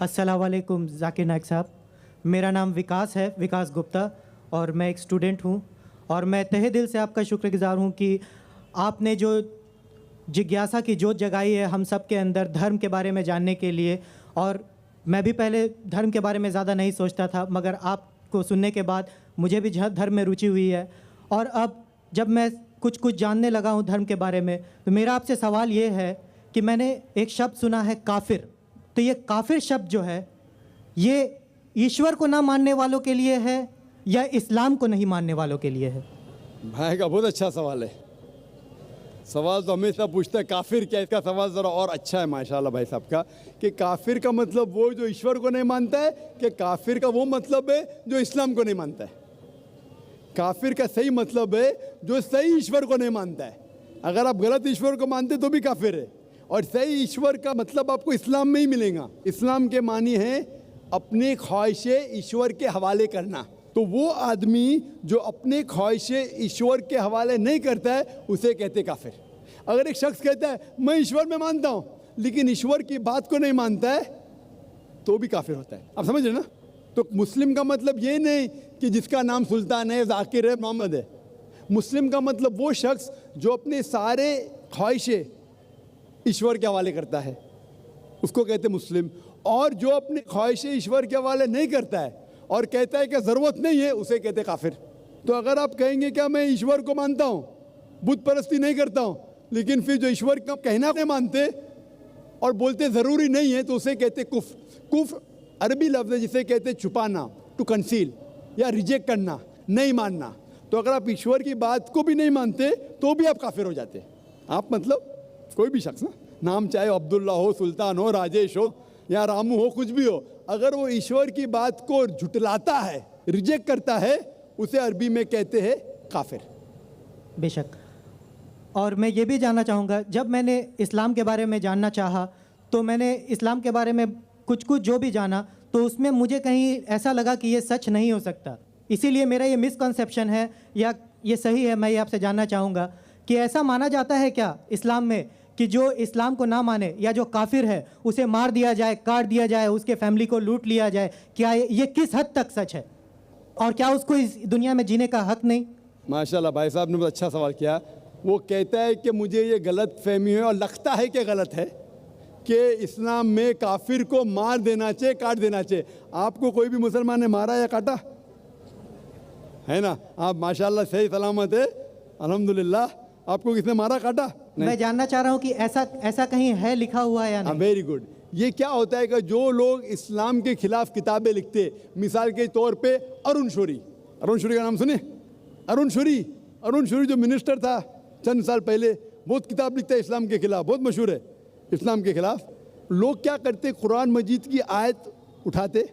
अस्सलाम वालेकुम ज़ाकिर नाइक साहब। मेरा नाम विकास है, विकास गुप्ता, और मैं एक स्टूडेंट हूँ। और मैं तहे दिल से आपका शुक्रगुज़ार हूँ कि आपने जो जिज्ञासा की जोत जगाई है हम सब के अंदर धर्म के बारे में जानने के लिए। और मैं भी पहले धर्म के बारे में ज़्यादा नहीं सोचता था, मगर आपको सुनने के बाद मुझे भी धर्म में रुचि हुई है। और अब जब मैं कुछ जानने लगा हूँ धर्म के बारे में, तो मेरा आपसे सवाल ये है कि मैंने एक शब्द सुना है काफिर। तो ये काफिर शब्द जो है, ये ईश्वर को ना मानने वालों के लिए है या इस्लाम को नहीं मानने वालों के लिए है? भाई का बहुत अच्छा सवाल है। सवाल तो हमेशा पूछता है काफिर क्या, इसका सवाल ज़रा और अच्छा है माशाल्लाह भाई साहब का, कि काफिर का मतलब वो जो ईश्वर को नहीं मानता है, कि काफिर का वो मतलब है जो इस्लाम को नहीं मानता है। काफिर का सही मतलब है जो सही ईश्वर को नहीं मानता है। अगर आप गलत ईश्वर को मानते तो भी काफिर है। और सही ईश्वर का मतलब आपको इस्लाम में ही मिलेगा। इस्लाम के मानी है अपनी ख्वाहिशें ईश्वर के हवाले करना। तो वो आदमी जो अपने ख्वाहिशें ईश्वर के हवाले नहीं करता है उसे कहते काफिर। अगर एक शख्स कहता है मैं ईश्वर में मानता हूँ लेकिन ईश्वर की बात को नहीं मानता है तो भी काफिर होता है। आप समझ रहे ना? तो मुस्लिम का मतलब ये नहीं कि जिसका नाम सुल्तान है, जाकिर है, मोहम्मद है। मुस्लिम का मतलब वो शख्स जो अपने सारे ख्वाहिशें ईश्वर के हवाले करता है, उसको कहते मुस्लिम। और जो अपने ख्वाहिशें ईश्वर के हवाले नहीं करता है और कहता है कि ज़रूरत नहीं है, उसे कहते काफिर। तो अगर आप कहेंगे क्या मैं ईश्वर को मानता हूँ, बुत परस्ती नहीं करता हूँ, लेकिन फिर जो ईश्वर का कहना नहीं मानते और बोलते ज़रूरी नहीं है, तो उसे कहते कुफ। कुफ अरबी लफ्ज़ है जिसे कहते छुपाना, टू कंसील, या रिजेक्ट करना, नहीं मानना। तो अगर आप ईश्वर की बात को भी नहीं मानते तो भी आप काफिर हो जाते। आप मतलब कोई भी शख्स ना, नाम चाहे अब्दुल्ला हो, सुल्तान हो, राजेश हो या रामू हो, कुछ भी हो, अगर वो ईश्वर की बात को झुटलाता है, रिजेक्ट करता है, उसे अरबी में कहते हैं काफिर। बेशक। और मैं ये भी जानना चाहूँगा, जब मैंने इस्लाम के बारे में जानना चाहा तो मैंने इस्लाम के बारे में कुछ जो भी जाना, तो उसमें मुझे कहीं ऐसा लगा कि ये सच नहीं हो सकता। इसीलिए मेरा ये मिसकंसेप्शन है या ये सही है, मैं ये आपसे जानना चाहूँगा कि ऐसा माना जाता है क्या इस्लाम में कि जो इस्लाम को ना माने या जो काफिर है उसे मार दिया जाए, काट दिया जाए, उसके फैमिली को लूट लिया जाए? क्या ये किस हद तक सच है और क्या उसको इस दुनिया में जीने का हक नहीं? माशाल्लाह भाई साहब ने बहुत अच्छा सवाल किया। वो कहता है कि मुझे ये गलत फहमी है और लगता है कि गलत है कि इस्लाम में काफिर को मार देना चाहिए, काट देना चाहिए। आपको कोई भी मुसलमान ने मारा या काटा है ना? आप माशाल्लाह सही सलामत है, अल्हम्दुलिल्लाह। आपको किसने मारा, काटा? नहीं। मैं जानना चाह रहा हूँ कि ऐसा कहीं है लिखा हुआ या नहीं? Very good. ये क्या होता है कि जो लोग इस्लाम के खिलाफ किताबें लिखते, मिसाल के तौर पे अरुण शौरी का नाम सुने? अरुण शौरी जो मिनिस्टर था चंद साल पहले, बहुत किताब लिखता है इस्लाम के खिलाफ, बहुत मशहूर है इस्लाम के खिलाफ। लोग क्या करते, कुरान मजीद की आयत उठाते,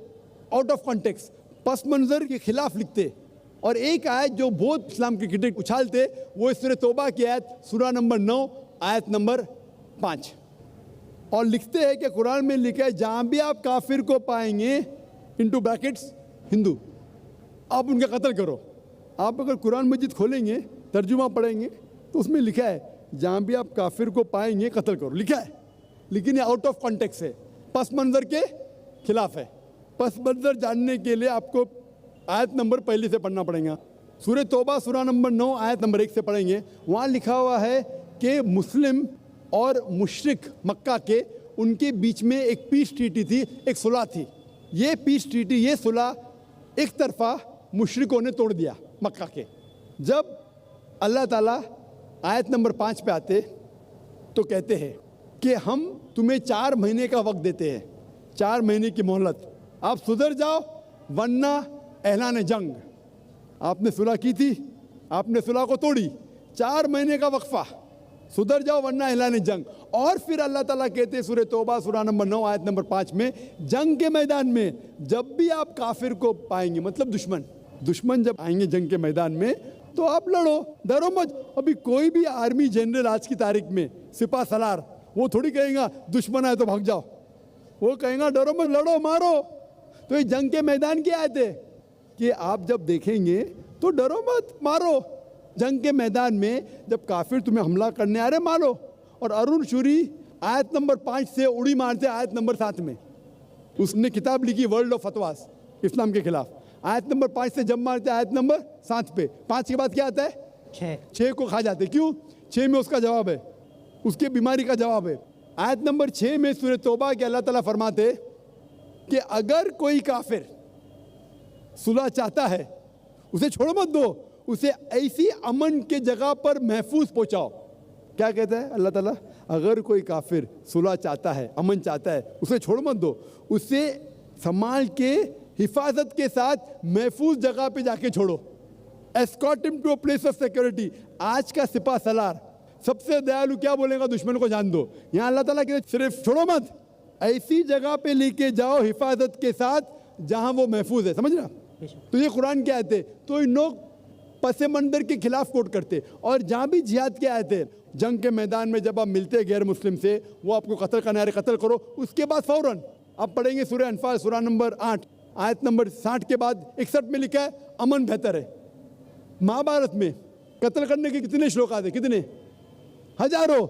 आउट ऑफ कॉन्टेक्स्ट, पस मंजर के खिलाफ लिखते, और एक आयत जो बहुत इस्लाम की क्रिटिक उछालते, वो सूरह तौबा की आयत, सूरा नंबर 9 आयत नंबर 5, और लिखते हैं कि कुरान में लिखा है जहाँ भी आप काफिर को पाएंगे, इनटू ब्रैकेट्स हिंदू, आप उनका कत्ल करो। आप अगर कुरान मजीद खोलेंगे, तर्जुमा पढ़ेंगे, तो उसमें लिखा है जहाँ भी आप काफिर को पाएंगे कत्ल करो, लिखा है। लेकिन ये आउट ऑफ कॉन्टेक्स्ट है, पस मंजर के खिलाफ है। पस मंजर जानने के लिए आपको आयत नंबर पहले से पढ़ना पड़ेगा। सूरह तौबा सूरा नंबर 9 आयत नंबर 1 से पढ़ेंगे। वहाँ लिखा हुआ है कि मुस्लिम और मुशरिक मक्का के, उनके बीच में एक पीस ट्रीटी थी, एक सुलह थी। ये पीस ट्रीटी, ये सुलह एक तरफा मुशरिकों ने तोड़ दिया मक्का के। जब अल्लाह ताला आयत नंबर 5 पे आते तो कहते हैं कि हम तुम्हें 4 महीने का वक्त देते हैं, 4 महीने की मोहलत, आप सुधर जाओ वरना ऐलान जंग। आपने सुलह की थी, आपने सुलह को तोड़ी, 4 महीने का वक्फा, सुधर जाओ वरना ऐलान जंग। और फिर अल्लाह ताला कहते हैं सूरह तौबा सूरा नंबर 9 आयत नंबर 5 में, जंग के मैदान में जब भी आप काफिर को पाएंगे, मतलब दुश्मन जब आएंगे जंग के मैदान में, तो आप लड़ो, डरो मत। अभी कोई भी आर्मी जनरल आज की तारीख में, सिपा सलार, वो थोड़ी कहेगा दुश्मन आए तो भाग जाओ, वो कहेगा डरो मत, लड़ो, मारो। तो ये जंग के मैदान की आयत है कि आप जब देखेंगे तो डरो मत, मारो। जंग के मैदान में जब काफिर तुम्हें हमला करने आ रहे, मारो। और अरुण शौरी आयत नंबर 5 से उड़ी मारते आयत नंबर 7 में। उसने किताब लिखी वर्ल्ड ऑफ फतवास इस्लाम के खिलाफ। आयत नंबर 5 से जब मारते आयत नंबर 7 पे, 5 के बाद क्या आता है? 6 को खा जाते। क्यों? 6 में उसका जवाब है, उसके बीमारी का जवाब है। आयत नंबर 6 में सूरह तौबा के अल्लाह ताला फरमाते कि अगर कोई काफिर सुलह चाहता है उसे छोड़ मत दो, उसे ऐसी अमन के जगह पर महफूज पहुंचाओ। क्या कहता है अल्लाह ताला? अगर कोई काफिर सुलह चाहता है, अमन चाहता है, उसे छोड़ मत दो, उसे संभाल के हिफाजत के साथ महफूज जगह पे जाके छोड़ो। Escort him to a place of security. आज का सिपा सलार सबसे दयालु क्या बोलेगा? दुश्मन को जान दो। यहाँ अल्लाह ताला कहते सिर्फ छोड़ो मत, ऐसी जगह पे लेके जाओ हिफाजत के साथ जहां वो महफूज है। समझ रहा? तो ये कुरान के आयत है। तो इन लोग पसे मंदर के खिलाफ कोट करते, और जहां भी जिहाद के आयत है, जंग के मैदान में जब आप मिलते गैर मुस्लिम से, वो आपको कत्ल करना है, कत्ल करो। उसके बाद फौरन आप पढ़ेंगे सूरह अनफाल सूरह नंबर 8 आयत नंबर 60 के बाद 61 में लिखा है अमन बेहतर है। महाभारत में कत्ल करने के कितने श्लोक आते? कितने? हजारों,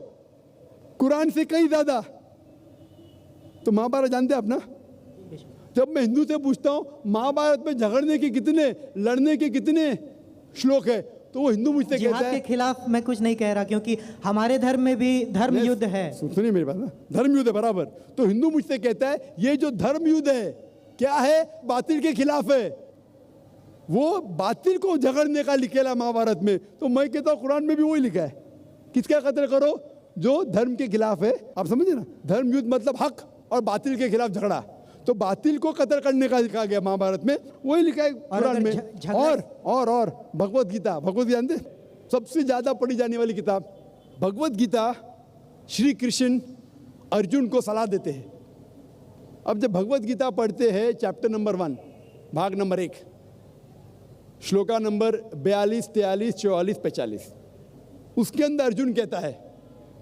कुरान से कई ज्यादा। तो महाभारत जानते हैं आप ना? जब मैं हिंदू से पूछता हूं महाभारत में झगड़ने के कितने, लड़ने के कितने श्लोक है, तो वो हिंदू मुझसे कहता जिहाद है के खिलाफ मैं कुछ नहीं कह रहा, क्योंकि हमारे धर्म में भी धर्म युद्ध है। सुनिए मेरी बात ना, धर्म युद्ध है बराबर। तो हिंदू मुझसे कहता है ये जो धर्म युद्ध है क्या है? बातिल के खिलाफ है। वो बातिल को झगड़ने का लिखेला महाभारत में। तो मैं कहता हूँ कुरान में भी वही लिखा है, किसका कत्ल करो? जो धर्म के खिलाफ है। आप समझे ना? धर्म युद्ध मतलब हक और बातिल के खिलाफ झगड़ा। तो बातिल को कत्ल करने का लिखा गया महाभारत में, वही लिखा है कुरान में। और भगवत गीता, भगवत गीता जानते? सबसे ज्यादा पढ़ी जाने वाली किताब भगवत गीता। श्री कृष्ण अर्जुन को सलाह देते हैं। अब जब भगवत गीता पढ़ते हैं चैप्टर नंबर 1 भाग नंबर 1 श्लोका नंबर 42, 43, 44, 45, उसके अंदर अर्जुन कहता है,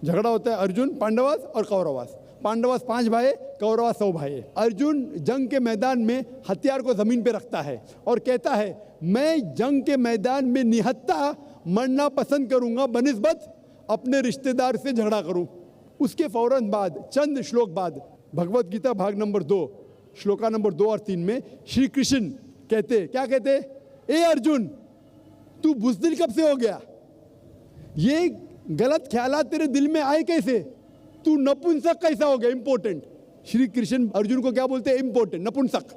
झगड़ा होता है अर्जुन पांडवास और कौरवास। पांडवास 5 भाई, कौरवास 100 भाई। अर्जुन जंग के मैदान में हथियार को जमीन पे रखता है और कहता है मैं जंग के मैदान में निहत्था मरना पसंद करूंगा बनिस्बत अपने रिश्तेदार से झगड़ा करूं। उसके फौरन बाद चंद श्लोक बाद भगवत गीता भाग नंबर 2 श्लोका नंबर 2 और 3 में श्री कृष्ण कहते, क्या कहते? ए अर्जुन, तू बुज़दिल कब से हो गया? ये गलत ख्यालात तेरे दिल में आए कैसे? तू नपुंसक कैसा हो गया? इंपॉर्टेंट। श्री कृष्ण अर्जुन को क्या बोलते हैं? इंपॉर्टेंट, नपुंसक।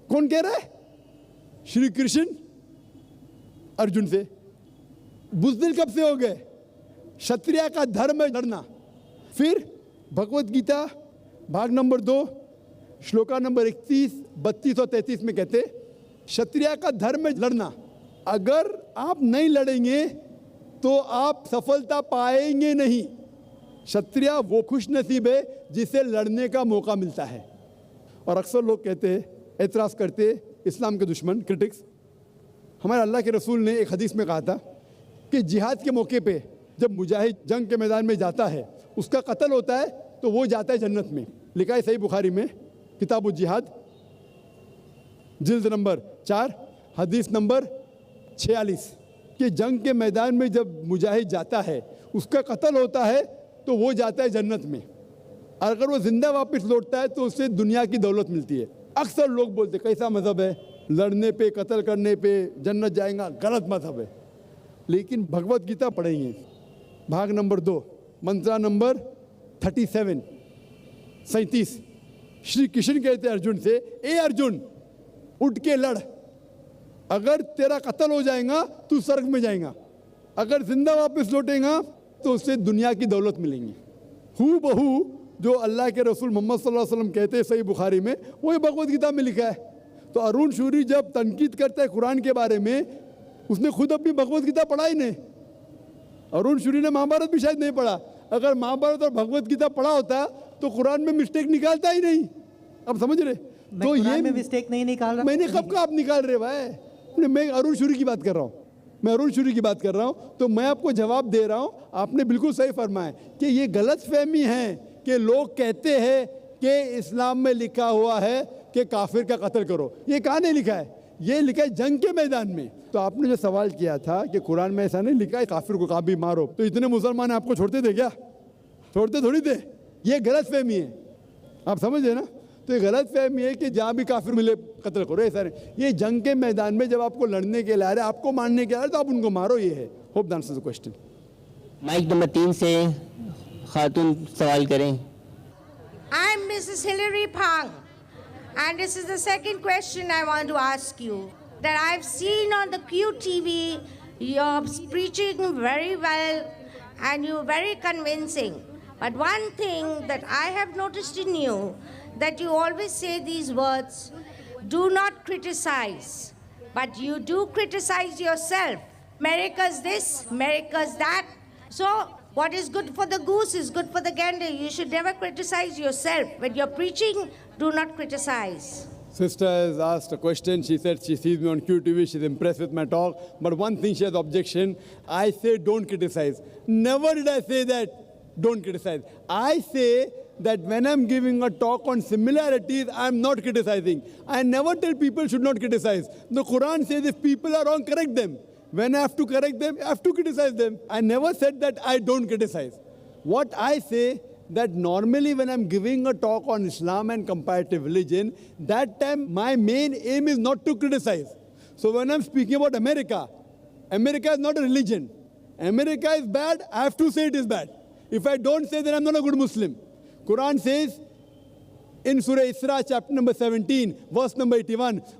कौन कह रहा है? श्री कृष्ण अर्जुन से। बुज़दिल कब से हो गए? क्षत्रिय का धर्म है लड़ना। फिर भगवत गीता भाग नंबर 2 श्लोका नंबर 31, 32 और 33 में कहते क्षत्रिय का धर्म है लड़ना। अगर आप नहीं लड़ेंगे तो आप सफलता पाएंगे नहीं। क्षत्रिय वो खुश नसीब है जिसे लड़ने का मौका मिलता है। और अक्सर लोग कहते हैं, एतराज़ करते हैं, इस्लाम के दुश्मन, क्रिटिक्स, हमारे अल्लाह के रसूल ने एक हदीस में कहा था कि जिहाद के मौके पे जब मुजाहिद जंग के मैदान में जाता है, उसका कत्ल होता है तो वो जाता है जन्नत में। लिखा है सही बुखारी में किताब जिहाद जिल्द नंबर 4 हदीस नंबर 46 कि जंग के मैदान में जब मुजाहिद जाता है, उसका कत्ल होता है तो वो जाता है जन्नत में। अगर वो जिंदा वापस लौटता है तो उससे दुनिया की दौलत मिलती है। अक्सर लोग बोलते कैसा मज़हब है, लड़ने पे कत्ल करने पे जन्नत जाएगा? गलत मज़हब है। लेकिन भगवत गीता पढ़ेंगे भाग नंबर 2 मंत्रा नंबर 37, 37, श्री कृष्ण कहते हैं अर्जुन से, ए अर्जुन उठ के लड़। अगर तेरा कत्ल हो जाएगा तू स्वर्ग में जाएगा, अगर जिंदा वापस लौटेगा तो उससे दुनिया की दौलत मिलेंगी। हू बहू जो अल्लाह के रसूल मोहम्मद सल्लल्लाहु अलैहि वसल्लम कहते हैं सही बुखारी में, वही भगवत गीता में लिखा है। तो अरुण शूरी जब तनकीद करता है कुरान के बारे में, उसने खुद अपनी भगवत गीता पढ़ा ही नहीं। अरुण शूरी ने महाभारत भी शायद नहीं पढ़ा। अगर महाभारत और भगवत गीता पढ़ा होता तो कुरान में मिस्टेक निकालता ही नहीं। अब समझ रहे? तो ये में मिस्टेक नहीं निकाल रहा। मैंने कब का आप निकाल रहे भाई? मैं अरुण शूरी की बात कर रहा हूँ, मैं अरुण शूरी की बात कर रहा हूँ। तो मैं आपको जवाब दे रहा हूँ, आपने बिल्कुल सही फरमाया कि ये गलत फहमी है कि लोग कहते हैं कि इस्लाम में लिखा हुआ है कि काफिर का कत्ल करो। ये कहाँ नहीं लिखा है? ये लिखा है जंग के मैदान में। तो आपने जो सवाल किया था कि कुरान में ऐसा नहीं लिखा है काफिर को कभी मारो, तो इतने मुसलमान आपको छोड़ते थे क्या? छोड़ते थोड़ी थे। ये गलत फहमी है, आप समझे ना? तो ये गलत फहमी है कि जहाँ भी काफिर मिले कत्ल करो, ऐसा नहीं। ये जंग के मैदान में जब आपको लड़ने के लिए आ रहे, आपको मारने के लिए आ रहे, तो आप उनको मारो, ये है। Hope that answers the question. Mic number 3 से खातून सवाल करें। I'm Mrs. Hilary Phang, and this is the second question I want to ask you. That I've seen on the QTV, you're preaching very well and you're very convincing. But one thing that I have noticed in you, that you always say these words, do not criticize, but you do criticize yourself. America's this, America's that. So what is good for the goose is good for the gander. You should never criticize yourself. When you're preaching, do not criticize. Sister has asked a question. She said she sees me on QTV. She's impressed with my talk. But one thing she has objection. I say don't criticize. Never did I say that don't criticize. I say that when I'm giving a talk on similarities, I'm not criticizing. I never tell people should not criticize. The Quran says if people are wrong, correct them. When I have to correct them, I have to criticize them. I never said that I don't criticize. What I say that normally when I'm giving a talk on Islam and comparative religion, that time my main aim is not to criticize. So when I'm speaking about America, America is not a religion. America is bad, I have to say it is bad. If I don't say, then I'm not a good Muslim. Quran says in Surah Isra, chapter number 17, verse number 81,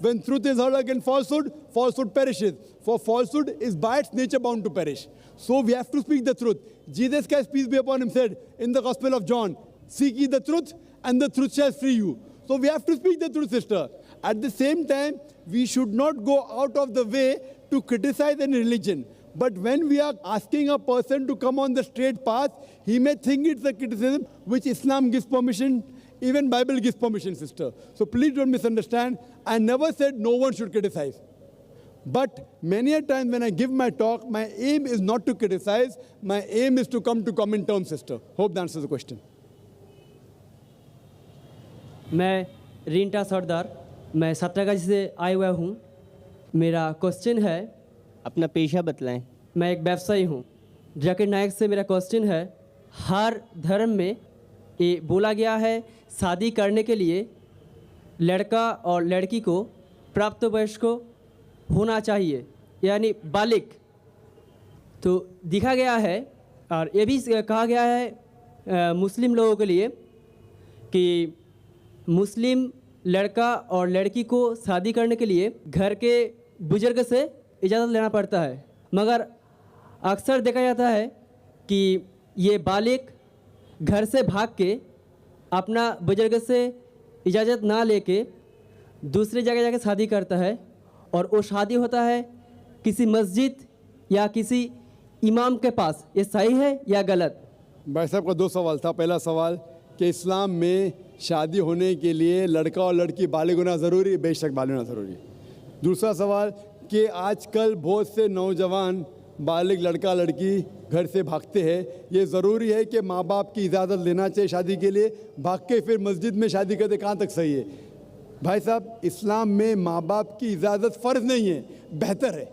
When truth is heard against falsehood, falsehood perishes. For falsehood is by its nature bound to perish. So we have to speak the truth. Jesus Christ, peace be upon him, said in the Gospel of John, seek ye the truth and the truth shall free you. So we have to speak the truth, sister. At the same time, we should not go out of the way to criticize any religion. But when we are asking a person to come on the straight path, he may think it's a criticism which Islam gives permission, even Bible gives permission, sister. So please don't misunderstand. I never said no one should criticize. But many a time when I give my talk, my aim is not to criticize. My aim is to come to common terms, sister. Hope that answers the question. मैं रिंटा सरदार, मैं सत्रागाछी से आया हुआ हूँ। मेरा question है, अपना पेशा बतलाएं। मैं एक व्यवसायी हूँ। जाकिर नायक से मेरा क्वेश्चन है, हर धर्म में ये बोला गया है शादी करने के लिए लड़का और लड़की को प्राप्त वयस्क होना चाहिए, यानी बालिग। तो दिखा गया है और ये भी कहा गया है मुस्लिम लोगों के लिए कि मुस्लिम लड़का और लड़की को शादी करने के लिए घर के बुजुर्ग से इजाज़त लेना पड़ता है। मगर अक्सर देखा जाता है कि ये बालिग घर से भाग के अपना बुजुर्ग से इजाज़त ना लेके दूसरी जगह जाके शादी करता है, और वो शादी होता है किसी मस्जिद या किसी इमाम के पास। ये सही है या गलत? भाई साहब का दो सवाल था। पहला सवाल कि इस्लाम में शादी होने के लिए लड़का और लड़की बालिग होना ज़रूरी, बेशक बालिग होना ज़रूरी। दूसरा सवाल कि आजकल बहुत से नौजवान बालिग लड़का लड़की घर से भागते हैं, ये ज़रूरी है कि माँ बाप की इजाज़त लेना चाहिए शादी के लिए, भाग के फिर मस्जिद में शादी करते, कहाँ तक सही है? भाई साहब, इस्लाम में माँ बाप की इजाज़त फ़र्ज़ नहीं है, बेहतर है।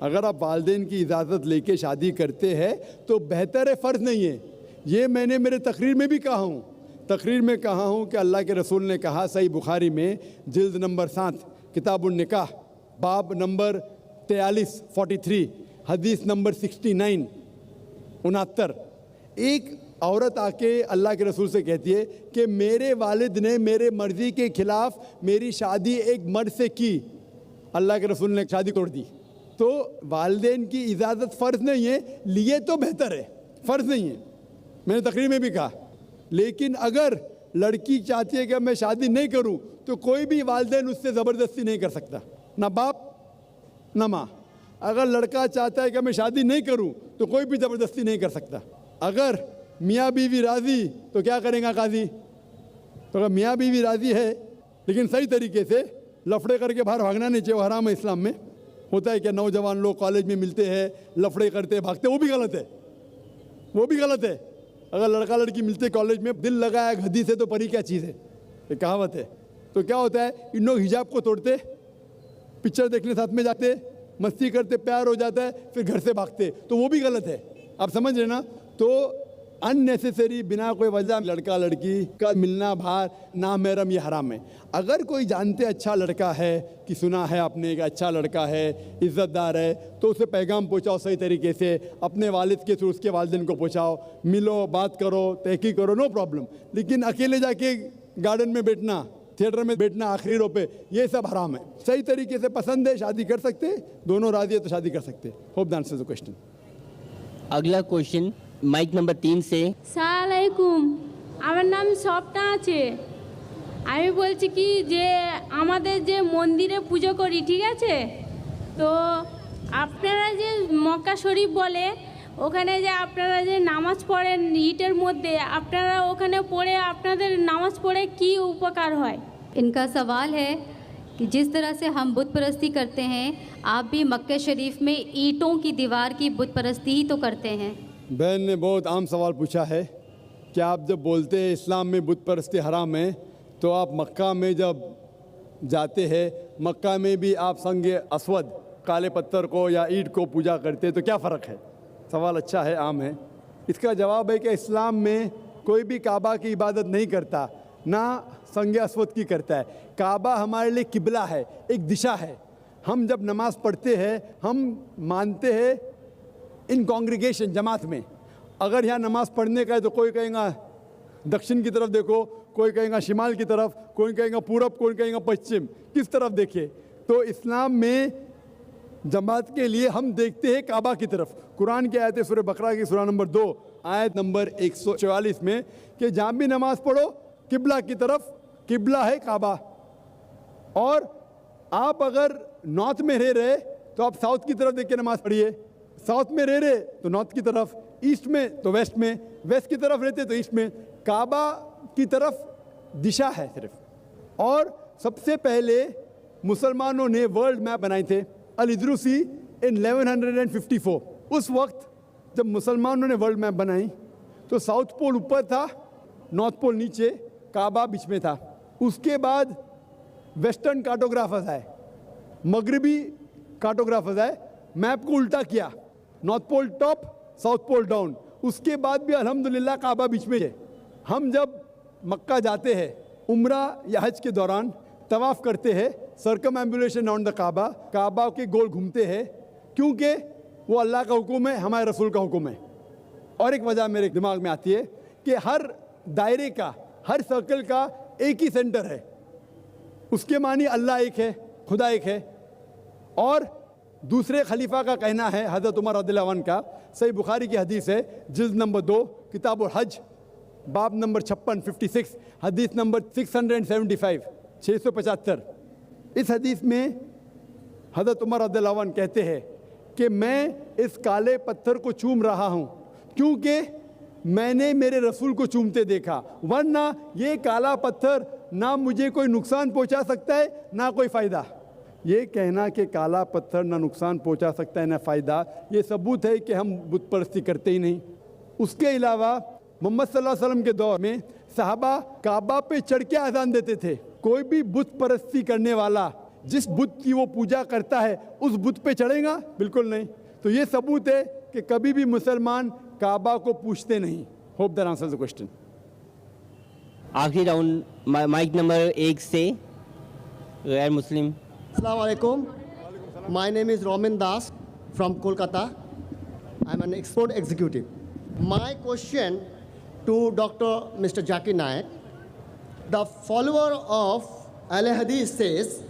अगर आप वालिदैन की इजाज़त लेके शादी करते हैं तो बेहतर है, फ़र्ज़ नहीं है। ये मैंने मेरे तकरीर में भी कहा हूँ। तकरीर में कहा हूँ कि अल्लाह के रसूल ने कहा, सही बुखारी में जिल्द नंबर 7 किताबुन निकाह बाब नंबर 43 हदीस नंबर 69 एक औरत आके अल्लाह के रसूल से कहती है कि मेरे वालिद ने मेरे मर्ज़ी के ख़िलाफ़ मेरी शादी एक मर्द से की। अल्लाह के रसूल ने शादी तोड़ दी। तो वालिदैन की इजाज़त फ़र्ज़ नहीं है, लिए तो बेहतर है, फ़र्ज़ नहीं है। मैंने तकरीर में भी कहा। लेकिन अगर लड़की चाहती है कि मैं शादी नहीं करूं, तो कोई भी वालिदैन उससे ज़बरदस्ती नहीं कर सकता, ना बाप ना माँ। अगर लड़का चाहता है कि मैं शादी नहीं करूं, तो कोई भी ज़बरदस्ती नहीं कर सकता। अगर मियाँ बीवी राज़ी तो क्या करेगा काजी? तो अगर मियाँ बीवी राज़ी है, लेकिन सही तरीके से लफड़े करके बाहर भागना नहीं चाहिए, वो हराम है इस्लाम में। होता है कि नौजवान लोग कॉलेज में मिलते हैं, लफड़े करते भागते, वो भी गलत है, वो भी गलत है। अगर लड़का लड़की मिलते कॉलेज में, दिल लगाया गधी से तो परी क्या चीज़ है, ये कहावत है। तो क्या होता है, इन लोग हिजाब को तोड़ते, पिक्चर देखने साथ में जाते, मस्ती करते, प्यार हो जाता है, फिर घर से भागते, तो वो भी गलत है। आप समझ रहे ना? तो अननेसेसरी बिना कोई वजह लड़का लड़की का मिलना बाहर नामहरम ये हराम है। अगर कोई जानते अच्छा लड़का है कि सुना है आपने कि अच्छा लड़का है, इज़्ज़तदार है, तो उसे पैगाम पहुंचाओ सही तरीके से, अपने वालिद के थ्रू उसके वालिदैन को पहुंचाओ, मिलो, बात करो, तहकीक करो, नो प्रॉब्लम। लेकिन अकेले जाके गार्डन में बैठना, थिएटर में बैठना आखिरी रो पे, ये सब हराम है। सही तरीके से पसंद है, शादी कर सकते, दोनों राजी है तो शादी कर सकते। Hope the answer the question. अगला क्वेश्चन माइक नंबर 3 से। সালামালাইকুম, আমার নাম স্বপ্না আছে। আমি বলছি কি যে আমাদের যে মন্দিরে পুজো করি, ঠিক আছে, তো আপনারা যে মক্কা শরীফ বলে ওখানে যে আপনারা যে নামাজ পড়েন ইটের মধ্যে, আপনারা ওখানে পড়ে আপনাদের নামাজ পড়ে কি উপকার হয়? इनका सवाल है कि जिस तरह से हम बुत परस्ती करते हैं, आप भी मक्का शरीफ में ईंटों की दीवार की बुत परस्ती ही तो करते हैं। बहन ने बहुत आम सवाल पूछा है कि आप जब बोलते हैं इस्लाम में बुत परस्ती हराम है, तो आप मक्का में जब जाते हैं, मक्का में भी आप संग असवद काले पत्थर को या ईंट को पूजा करते हैं, तो क्या फ़र्क है? सवाल अच्छा है, आम है। इसका जवाब है कि इस्लाम में कोई भी काबा की इबादत नहीं करता, ना संग असवद की करता है। काबा हमारे लिए किबला है, एक दिशा है। हम जब नमाज़ पढ़ते हैं, हम मानते हैं इन कॉन्ग्रीगेशन, जमात में। अगर यहाँ नमाज़ पढ़ने का है तो कोई कहेगा दक्षिण की तरफ देखो, कोई कहेगा शिमाल की तरफ, कोई कहेगा पूरब, कोई कहेगा पश्चिम, किस तरफ देखे। तो इस्लाम में जमात के लिए हम देखते हैं काबा की तरफ। कुरान की आयत है सूरह बकरा की सूरह नंबर 2 आयत नंबर 144 में कि जहाँ भी नमाज पढ़ो किबला की तरफ, किबला है काबा। और आप अगर नॉर्थ में रह रहे तो आप साउथ की तरफ देख के नमाज पढ़िए, साउथ में रह रहे तो नॉर्थ की तरफ, ईस्ट में तो वेस्ट में, वेस्ट की तरफ रहते तो ईस्ट में। काबा की तरफ दिशा है सिर्फ। और सबसे पहले मुसलमानों ने वर्ल्ड मैप बनाए थे अल इद्रूसी इन 1154। उस वक्त जब मुसलमानों ने वर्ल्ड मैप बनाई तो साउथ पोल ऊपर था, नॉर्थ पोल नीचे, काबा बीच में था। उसके बाद वेस्टर्न कार्टोग्राफर्स आए, मगरबी कार्टोग्राफर्स आए, मैप को उल्टा किया, north pole top, south pole down. उसके बाद भी अल्हम्दुलिल्लाह काबा बीच में है। हम जब मक्का जाते हैं उम्रा या हज के दौरान तवाफ़ करते हैं, सर्कमएम्बुलेशन राउंड द काबा, काबा के गोल घूमते हैं, क्योंकि वो अल्लाह का हुक्म है, हमारे रसूल का हुक्म है। और एक वजह मेरे दिमाग में आती है कि हर दायरे का, हर सर्कल का एक ही सेंटर है। उसके मानी अल्लाह एक है, खुदा एक है। और दूसरे खलीफा का कहना है, हज़रत उमर रज़ियल्लाहु अन्हु का, सही बुखारी की हदीस है, जिल्द नंबर 2 किताबुल हज, बाब नंबर 56 56, हदीस नंबर 675 675। इस हदीस में हज़रत उमर रज़ियल्लाहु अन्हु कहते हैं कि मैं इस काले पत्थर को चूम रहा हूँ क्योंकि मैंने मेरे रसूल को चूमते देखा, वरना ये काला पत्थर ना मुझे कोई नुकसान पहुँचा सकता है ना कोई फ़ायदा। ये कहना कि काला पत्थर ना नुकसान पहुँचा सकता है ना फ़ायदा, ये सबूत है कि हम बुत परस्ती करते ही नहीं। उसके अलावा मोहम्मद सल्लल्लाहु अलैहि वसल्लम के दौर में सहाबा काबा पे चढ़ के अजान देते थे। कोई भी बुत परस्ती करने वाला जिस बुत की वो पूजा करता है उस बुत पे चढ़ेगा? बिल्कुल नहीं। तो ये सबूत है कि कभी भी मुसलमान काबा को पूछते नहीं। Hope that answers the question. आखिरी राउंड माइक नंबर 1 से गैर मुस्लिम। Assalamu alaikum. My name is Romin Das from Kolkata. I'm an export executive. My question to Dr. Mr. Zakir Naik, the follower of Ahl Hadith says,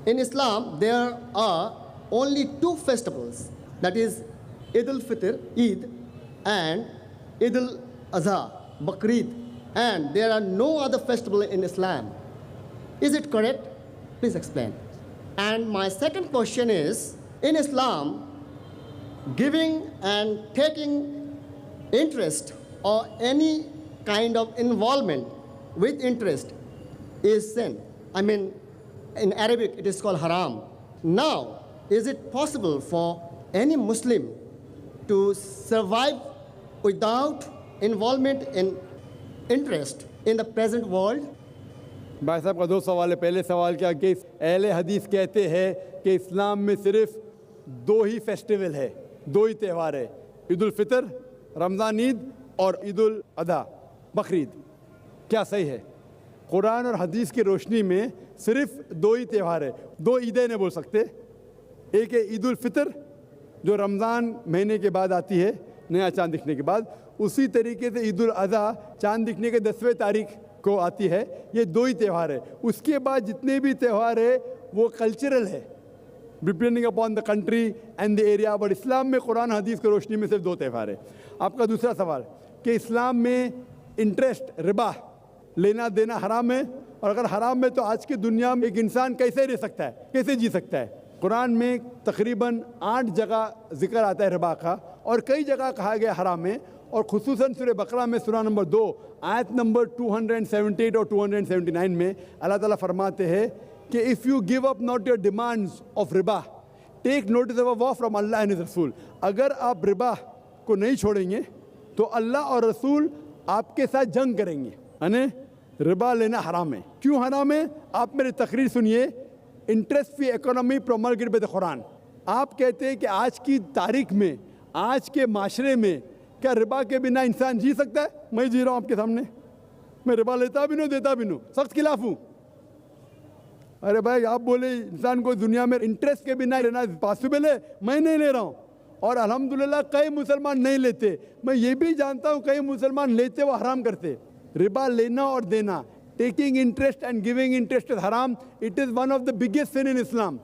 in Islam there are only two festivals, that is Eid al-Fitr, Eid, and Eid al-Adha, Bakrid, and there are no other festival in Islam. Is it correct? Please explain. And my second question is, in Islam, giving and taking interest or any kind of involvement with interest is sin. I mean, in Arabic it is called haram. Now, is it possible for any Muslim to survive without involvement in interest in the present world? भाई साहब का दो सवाल है। पहले सवाल क्या कि अहले हदीस कहते हैं कि इस्लाम में सिर्फ दो ही फेस्टिवल है, दो ही त्यौहार है, ईद उल फितर, रमज़ान ईद और ईद उल अदा बकरीद, क्या सही है? कुरान और हदीस की रोशनी में सिर्फ दो ही त्यौहार है, दो ईदें नहीं बोल सकते। एक है ईद उल फितर जो रमज़ान महीने के बाद आती है, नया चांद दिखने के बाद। उसी तरीके से ईद उल अज़हा चांद दिखने के 10वें तारीख को आती है। ये दो ही त्यौहार है। उसके बाद जितने भी त्यौहार है वो कल्चरल है, depending upon the country and the area. But इस्लाम में कुरान हदीस की रोशनी में सिर्फ दो त्यौहार है। आपका दूसरा सवाल कि इस्लाम में इंटरेस्ट, रिबा लेना देना हराम है, और अगर हराम है तो आज की दुनिया में एक इंसान कैसे रह सकता है, कैसे जी सकता है? कुरान में तकरीबन 8 जगह जिक्र आता है रिबा का, और कई जगह कहा गया हराम है। और खुसूसन सूरह बकरा में सूरह नंबर 2 आयत नंबर 278 और 279 में अल्लाह ताला फरमाते हैं कि if you give up not your demands of रिबा take notice of a war from अल्लाह एंड हिज रसूल। अगर आप रिबा को नहीं छोड़ेंगे तो अल्लाह और रसूल आपके साथ जंग करेंगे। यानी रिबा लेना हराम है। क्यों हराम है? आप मेरी तकरीर सुनिए। Interest free economy promulgated by the कुरान। आप कहते हैं कि आज की तारीख में, आज के माशरे में क्या रिबा के बिना इंसान जी सकता है? मैं जी रहा हूँ आपके सामने, मैं रिबा लेता भी नहीं, देता भी नहीं, सख्त खिलाफ हूँ। अरे भाई आप बोले इंसान को दुनिया में इंटरेस्ट के बिना रहना पॉसिबल है, मैं नहीं ले रहा हूँ। और अल्हम्दुलिल्लाह कई मुसलमान नहीं लेते। मैं ये भी जानता हूँ कई मुसलमान लेते वो हराम करते। रिबा लेना और देना, taking interest and giving interest is haram. It is one of the biggest sin in Islam.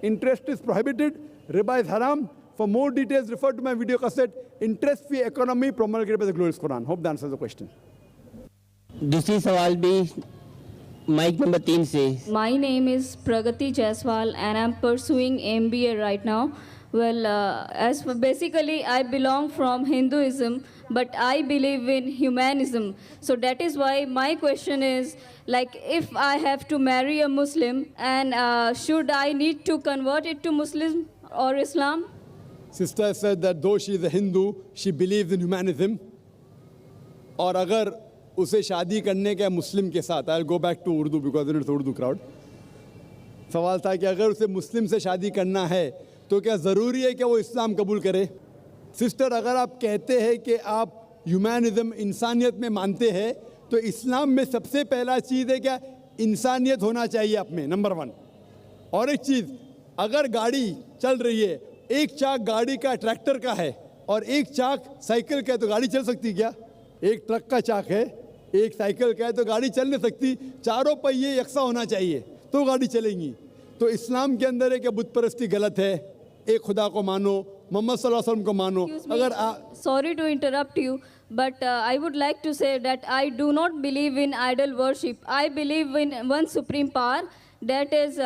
Interest is prohibited, riba is haram. For more details, refer to my video cassette, Interest Free Economy Promulgated by the Glorious Quran. Hope that answers the question. दूसरी सवाल भी mic number 3 से। My name is Pragati Jaiswal and I'm pursuing MBA right now. Well, as for basically I belong from Hinduism, but I believe in humanism. So that is why my question is, like, if I have to marry a Muslim, and should I need to convert it to Muslim or Islam? Sister said that though she is a Hindu, she believes in humanism. और अगर उसे शादी करने का मुस्लिम के साथ, I'll go back to Urdu because it's Urdu crowd. सवाल था कि अगर उसे मुस्लिम से शादी करना है तो क्या ज़रूरी है कि वो इस्लाम कबूल करे? सिस्टर, अगर आप कहते हैं कि आप ह्यूमैनिज़म, इंसानियत में मानते हैं, तो इस्लाम में सबसे पहला चीज़ है क्या? इंसानियत होना चाहिए आप में, नंबर 1। और एक चीज़, अगर गाड़ी चल रही है, एक चाक गाड़ी का ट्रैक्टर का है और एक चाक साइकिल का है, तो गाड़ी चल सकती क्या? एक ट्रक का चाक है, एक साइकिल का है, तो गाड़ी चल नहीं सकती। चारों पहिए यकसा होना चाहिए तो गाड़ी चलेंगी। तो इस्लाम के अंदर है कि बुत परस्ती गलत है, एक खुदा को मानो, मोहम्मद सल्लल्लाहु अलैहि वसल्लम को मानो। अगर Sorry to interrupt you, but I would like to say that I do not believe in idol worship. I believe in one supreme power, that is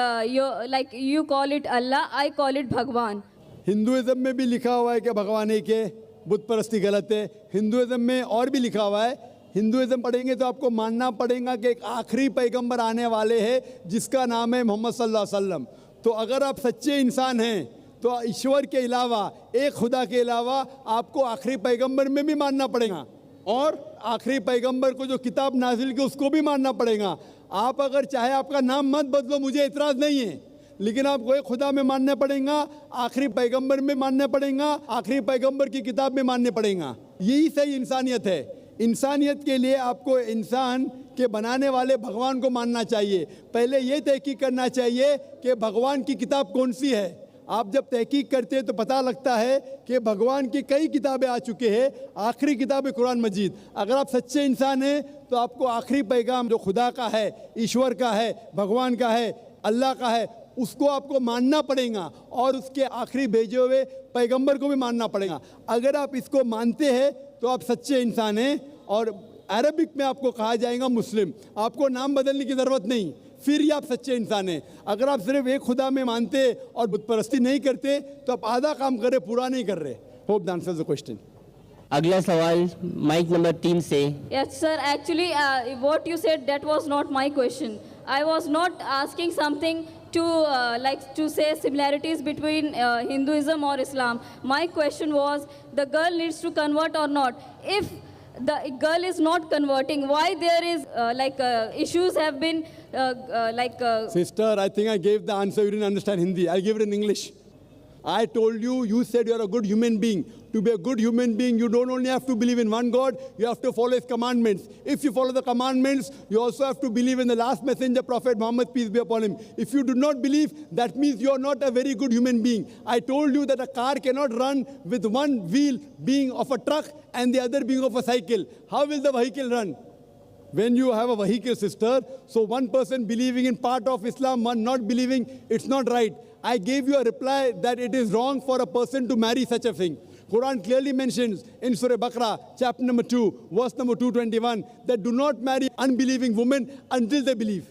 you call it Allah, I call it Bhagwan. Hinduism में भी लिखा हुआ है कि भगवान एक है, बुत परस्ती गलत है। हिंदुइज्म में और भी लिखा हुआ है, हिंदुइज्म पढ़ेंगे तो आपको मानना पड़ेगा कि एक आखिरी पैगंबर आने वाले हैं जिसका नाम है मोहम्मद सल्लल्लाहु अलैहि वसल्लम। तो अगर आप सच्चे इंसान हैं तो ईश्वर के अलावा, एक खुदा के अलावा आपको आखिरी पैगंबर में भी मानना पड़ेगा, और आखिरी पैगंबर को जो किताब नाजिल की उसको भी मानना पड़ेगा। आप अगर चाहे आपका नाम मत बदलो, मुझे इतराज़ नहीं है, लेकिन आपको एक खुदा में मानना पड़ेगा, आखिरी पैगंबर में मानना पड़ेगा, आखिरी पैगंबर की किताब में मानना पड़ेगा। यही सही इंसानियत है। इंसानियत के लिए आपको इंसान के बनाने वाले भगवान को मानना चाहिए। पहले ये तहकीक करना चाहिए कि भगवान की किताब कौन सी है। आप जब तहकीक करते हैं तो पता लगता है कि भगवान की कई किताबें आ चुके हैं, आखिरी किताब है कुरान मजीद। अगर आप सच्चे इंसान हैं तो आपको आखिरी पैगाम जो खुदा का है, ईश्वर का है, भगवान का है, अल्लाह का है, उसको आपको मानना पड़ेगा, और उसके आखिरी भेजे हुए पैगंबर को भी मानना पड़ेगा। अगर आप इसको मानते हैं तो आप सच्चे इंसान हैं। और अरबिक में आपको कहा जाएगा मुस्लिम। आपको नाम बदलने की ज़रूरत नहीं, फिर ही आप सच्चे इंसान हैं। अगर आप सिर्फ एक खुदा में मानते और बुत परस्ती नहीं करते तो आप आधा काम कर रहे, पूरा नहीं कर रहे। Hope that answers the question. अगला सवाल माइक नंबर 3 से। Yes, sir. Actually, what you said, that was not my question. I was not asking something to say similarities between Hinduism or Islam. My question was, the girl needs to convert or not. If the girl is not converting, why there is issues have been Sister, I think I gave the answer. You didn't understand Hindi. I'll give it in English. I told you, you said you're a good human being. to be a good human being, you don't only have to believe in one God, you have to follow His commandments. If you follow the commandments, you also have to believe in the last messenger, Prophet Muhammad, peace be upon him. If you do not believe, that means you are not a very good human being. I told you that a car cannot run with one wheel being of a truck and the other being of a cycle. How will the vehicle run? When you have a vehicle, sister, so one person believing in part of Islam, one not believing, it's not right. I gave you a reply that it is wrong for a person to marry such a thing. Quran clearly mentions in Surah Baqarah, chapter number 2, verse number 221, that do not marry unbelieving women until they believe.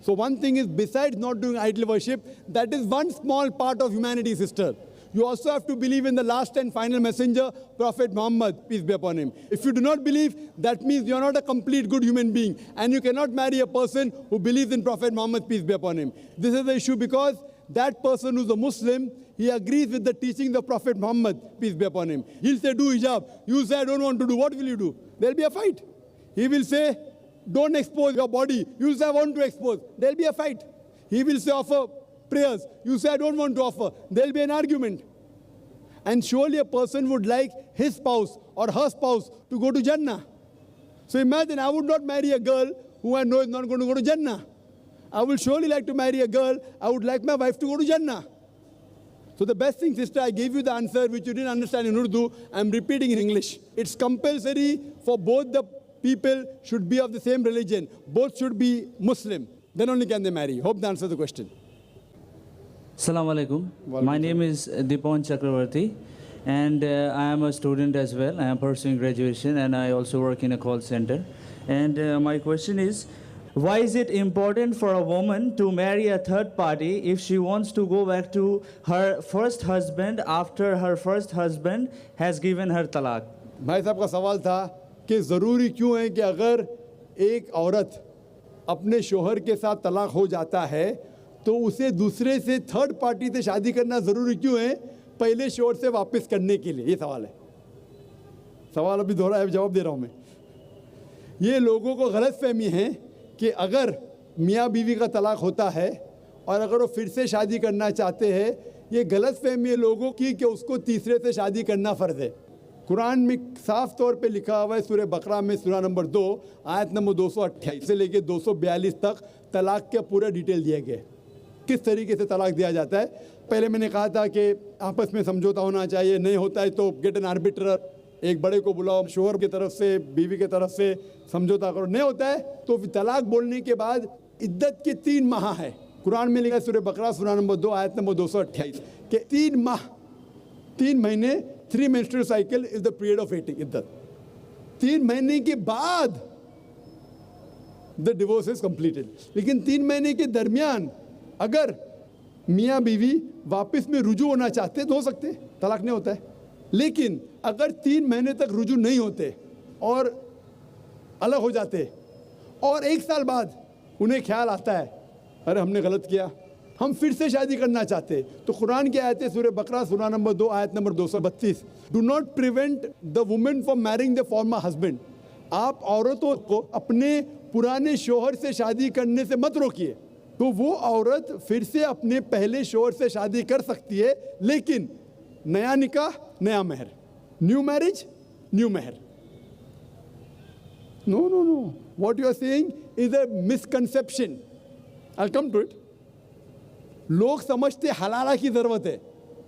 So one thing is, besides not doing idol worship, that is one small part of humanity, sister. You also have to believe in the last and final messenger, Prophet Muhammad, peace be upon him. If you do not believe, that means you are not a complete good human being. And you cannot marry a person who believes in Prophet Muhammad, peace be upon him. This is the issue because that person who's a Muslim, he agrees with the teaching of Prophet Muhammad, peace be upon him. He'll say, do hijab. You say, I don't want to do. What will you do? There'll be a fight. He will say, don't expose your body. You'll say, I want to expose. There'll be a fight. He will say, offer prayers. You say, I don't want to offer. There'll be an argument. And surely a person would like his spouse or her spouse to go to Jannah. So imagine, I would not marry a girl who I know is not going to go to Jannah. I will surely like to marry a girl. I would like my wife to go to Jannah. So the best thing, sister, I gave you the answer which you didn't understand in Urdu. I'm repeating in English. It's compulsory for both the people should be of the same religion. Both should be Muslim. Then only can they marry. Hope that answers the question. Assalamu alaikum. My name is Dipon Chakravarti, and I am a student as well. I am pursuing graduation, and I also work in a call center. And my question is, why is it important for a woman to marry a third party if she wants to go back to her first husband after her first husband has given her talaq? भाई साहब का सवाल था कि ज़रूरी क्यों है कि अगर एक औरत अपने शोहर के साथ तलाक हो जाता है तो उसे दूसरे से थर्ड पार्टी से शादी करना ज़रूरी क्यों है पहले शोहर से वापस करने के लिए? ये सवाल है. सवाल अभी दोहरा है, जवाब दे रहा हूँ मैं. ये लोगों को गलतफहमी है कि अगर मियाँ बीवी का तलाक होता है और अगर वो फिर से शादी करना चाहते हैं, ये गलतफहमी है लोगों की कि उसको तीसरे से शादी करना फ़र्ज़ है. कुरान में साफ तौर पे लिखा हुआ है सूरह बकरा में सूरह नंबर 2 आयत नंबर 228 से लेके 242 तक तलाक के पूरा डिटेल दिए गए, किस तरीके से तलाक दिया जाता है. पहले मैंने कहा था कि आपस में समझौता होना चाहिए, नहीं होता है तो गेट एन आर्बिट्रर, एक बड़े को बुलाओ, शोहर की तरफ से बीवी की तरफ से समझौता करो. नहीं होता है तो तलाक बोलने के बाद इद्दत के 3 माह है. कुरान में लिखा है सूरह बकरा सूरह नंबर 2 आयत नंबर 228 के 3 माह, 3 महीने, 3 menstrual cycle is the period of waiting इद्दत. 3 महीने के बाद the divorce is completed. लेकिन 3 महीने के दरमियान अगर मियाँ बीवी वापस में रुजू होना चाहते तो हो सकते, तलाक नहीं होता है. लेकिन अगर 3 महीने तक रुजू नहीं होते और अलग हो जाते और 1 साल बाद उन्हें ख्याल आता है अरे हमने गलत किया, हम फिर से शादी करना चाहते, तो कुरान की आयत है सूरह बकरा सूरह नंबर 2 आयत number 232, do not prevent the women from marrying the former husband. आप औरतों को अपने पुराने शोहर से शादी करने से मत रोकिए. तो वो औरत फिर से अपने पहले शोहर से शादी कर सकती है, लेकिन नया निकाह नया महर, न्यू मैरिज न्यू महर. No no no, what you are saying is a misconception. I will come to it. लोग समझते हलाला की ज़रूरत है,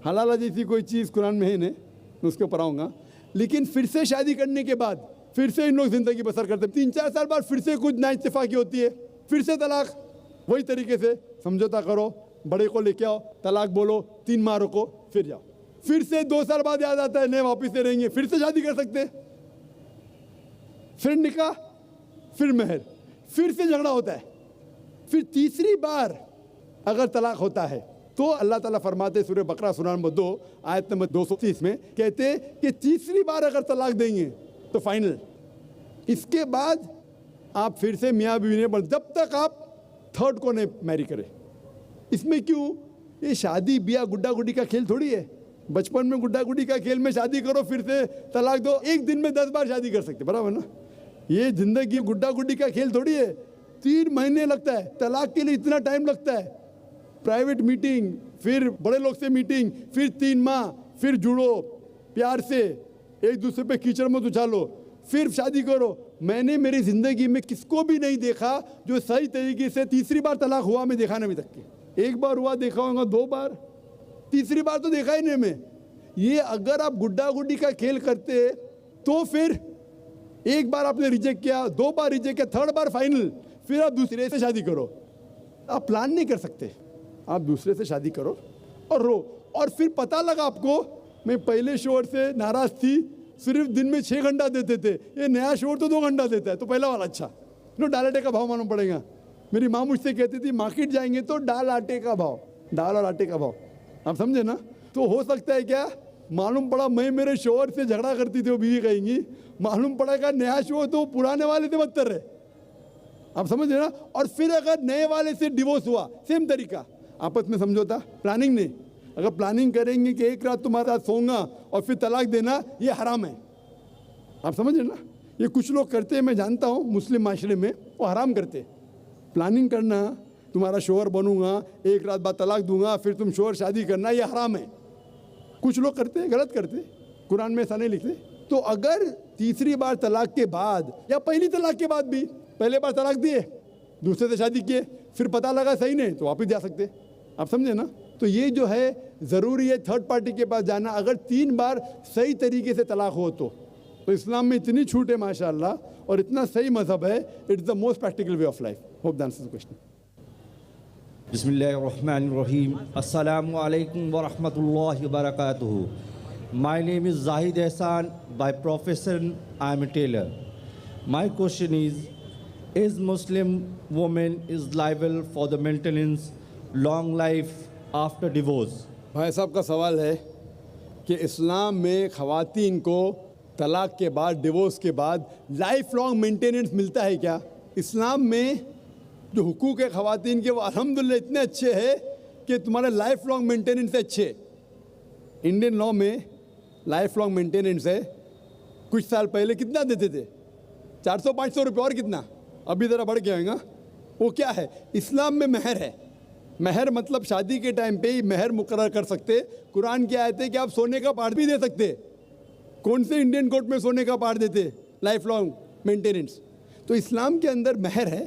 हलाला जैसी कोई चीज़ कुरान में है नहीं, मैं उसके ऊपर आऊँगा. लेकिन फिर से शादी करने के बाद फिर से इन लोग ज़िंदगी बसर करते हैं. 3-4 साल बाद फिर से कुछ नाइत्तेफाकी होती है, फिर से तलाक. वही तरीके से समझौता करो, बड़े को लेके आओ, तलाक बोलो, 3 माह रुको, फिर जाओ. फिर से 2 साल बाद याद आता है नहीं वापिस से रहेंगे, फिर से शादी कर सकते, फिर निकाह, फिर महर, फिर से झगड़ा होता है. फिर तीसरी बार अगर तलाक होता है तो अल्लाह ताला फरमाते सूरह बकरा सूरह नंबर 2 आयत नंबर 230 में कहते कि तीसरी बार अगर तलाक देंगे तो फाइनल. इसके बाद आप फिर से मियाँ बीवी ने बन, जब तक आप थर्ड को नहीं मैरी करें. इसमें क्यों? ये शादी ब्याह गुड्डा गुड्डी का खेल थोड़ी है. बचपन में गुड्डा गुड्डी का खेल में शादी करो फिर से तलाक दो, एक दिन में 10 बार शादी कर सकते, बराबर ना. ये जिंदगी गुड्डा गुड्डी का खेल थोड़ी है. 3 महीने लगता है तलाक के लिए, इतना टाइम लगता है. प्राइवेट मीटिंग, फिर बड़े लोग से मीटिंग, फिर 3 माह, फिर जुड़ो, प्यार से, एक दूसरे पे कीचड़ मत उछालो, फिर शादी करो। मैंने मेरी ज़िंदगी में किसको भी नहीं देखा जो सही तरीके से तीसरी बार तलाक हुआ, मैं देखा नहीं अभी तक के। एक बार हुआ देखा होगा, 2 बार, तीसरी बार तो देखा ही नहीं मैं। ये अगर आप गुड्डा गुड्डी का खेल करते तो फिर एक बार आपने रिजेक्ट किया, 2 बार रिजेक्ट किया, 3rd बार फाइनल, फिर आप दूसरे से शादी करो। आप प्लान नहीं कर सकते, आप दूसरे से शादी करो और रो। और फिर पता लगा आपको, मैं पहले शोहर से नाराज थी, सिर्फ दिन में 6 घंटा देते थे, ये नया शोहर तो 2 घंटा देता है, तो पहला वाला अच्छा। नो, दाल आटे का भाव मालूम पड़ेगा। मेरी माँ मुझसे कहती थी मार्केट जाएंगे तो दाल आटे का भाव, दाल और आटे का भाव, आप समझे ना। तो हो सकता है क्या, मालूम पड़ा मैं मेरे शोहर से झगड़ा करती थी, वो बीवी कहेंगी, मालूम पड़ेगा नया शोहर तो पुराने वाले से बदतर है, आप समझ रहे ना। और फिर अगर नए वाले से डिवोर्स हुआ, सेम तरीका, आपस में समझौता, प्लानिंग नहीं। अगर प्लानिंग करेंगे कि एक रात तुम्हारे साथ सोऊंगा और फिर तलाक देना, ये हराम है, आप समझ रहे ना। ये कुछ लोग करते हैं, मैं जानता हूँ मुस्लिम माशरे में, वो हराम करते। प्लानिंग करना, तुम्हारा शोहर बनूंगा, एक रात बाद तलाक दूंगा, फिर तुम शोहर शादी करना, ये हराम है। कुछ लोग करते हैं, गलत करते, कुरान में ऐसा नहीं लिखते। तो अगर तीसरी बार तलाक के बाद या पहली तलाक के बाद भी, पहले बार तलाक दिए, दूसरे से शादी किए, फिर पता लगा सही नहीं, तो वापस जा सकते, आप समझे ना। तो ये जो है ज़रूरी है 3rd पार्टी के पास जाना, अगर 3 बार सही तरीके से तलाक हो तो इस्लाम में इतनी छूट है माशाअल्लाह, और इतना सही मजहब है, it's the most practical way of life. Hope that answers the question. बिस्मिल्लाहिर्रहमानिर्रहीम, अस्सलामु अलैकुम व रहमतुल्लाहि व बरकातुहू। My name is Zahid Ehsan. By profession, I am a tailor. My question is Muslim woman is liable for the maintenance long life after divorce? भाई साहब का सवाल है कि इस्लाम में ख़वातीन को तलाक के बाद, डिवोर्स के बाद लाइफ लॉन्ग मेंटेनेंस मिलता है क्या? इस्लाम में जो हुकूक है ख़वातीन के, वो अल्हम्दुलिल्लाह इतने अच्छे हैं कि तुम्हारे लाइफ लॉन्ग मेंटेनेंस से अच्छे। इंडियन लॉ में लाइफ लॉन्ग मेंटेनेंस है। कुछ साल पहले कितना देते थे? 400-500 रुपये, और कितना अभी ज़रा बढ़ गया होगा। वो क्या है? इस्लाम में महर है। महर मतलब शादी के टाइम पे ही महर मुकर्रर कर सकते। कुरान की आयत है कि आप सोने का पार्ट भी दे सकते। कौन से इंडियन कोर्ट में सोने का पार्ट देते? Life long maintenance. तो इस्लाम के अंदर महर है।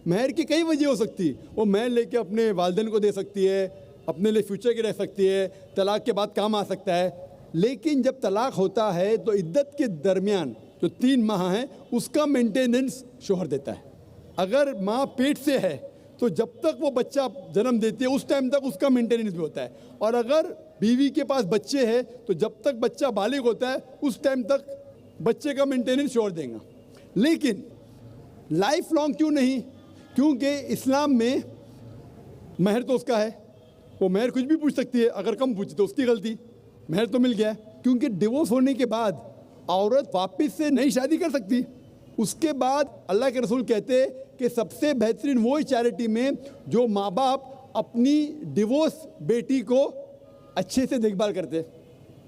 महर की कई वजह हो सकती। वो महर लेके अपने वालिदैन को दे सकती है, अपने लिए फ्यूचर की रह सकती है, तलाक के बाद काम आ सकता है। लेकिन जब तलाक होता है तो इद्दत के दरमियान जो 3 माह हैं उसका मेंटेनेंस शोहर देता है। अगर माँ पेट से है तो जब तक वो बच्चा जन्म देती है उस टाइम तक उसका मेंटेनेंस भी होता है। और अगर बीवी के पास बच्चे हैं तो जब तक बच्चा बालिग होता है उस टाइम तक बच्चे का मेंटेनेंस शोहर देगा। लेकिन लाइफ लॉन्ग क्यों नहीं? क्योंकि इस्लाम में महर तो उसका है, वो महर कुछ भी पूछ सकती है। अगर कम पूछी तो उसकी गलती, महर तो मिल गया है। क्योंकि डिवोर्स होने के बाद औरत वापस से नई शादी कर सकती। उसके बाद अल्लाह के रसूल कहते हैं कि सबसे बेहतरीन वो चैरिटी में जो माँ बाप अपनी डिवोर्स बेटी को अच्छे से देखभाल करते।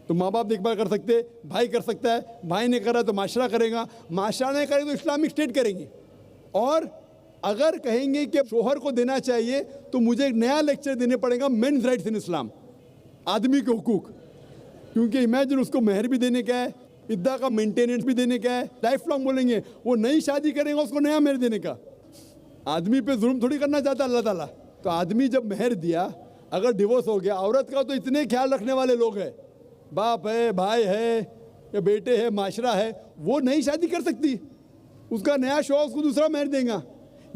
तो माँ बाप देखभाल कर सकते, भाई कर सकता है, भाई ने करा तो माशरा करेगा, माशरा ने करे तो इस्लामिक स्टेट करेंगी। और अगर कहेंगे कि शोहर को देना चाहिए तो मुझे एक नया लेक्चर देने पड़ेगा, मेन्स राइट्स इन इस्लाम, आदमी के हुकूक। क्योंकि इमेजिन उसको महर भी देने का है, इद्दा का मेंटेनेंस भी देने का है, लाइफ लॉन्ग बोलेंगे। वो नई शादी करेगा उसको नया महर देने का। आदमी पे जुल्म थोड़ी करना चाहता अल्लाह ताला। तो आदमी जब महर दिया, अगर डिवोर्स हो गया, औरत का तो इतने ख्याल रखने वाले लोग हैं, बाप है, भाई है या बेटे है, माशरा है, वो नई शादी कर सकती। उसका नया शौक उसको दूसरा महर देगा।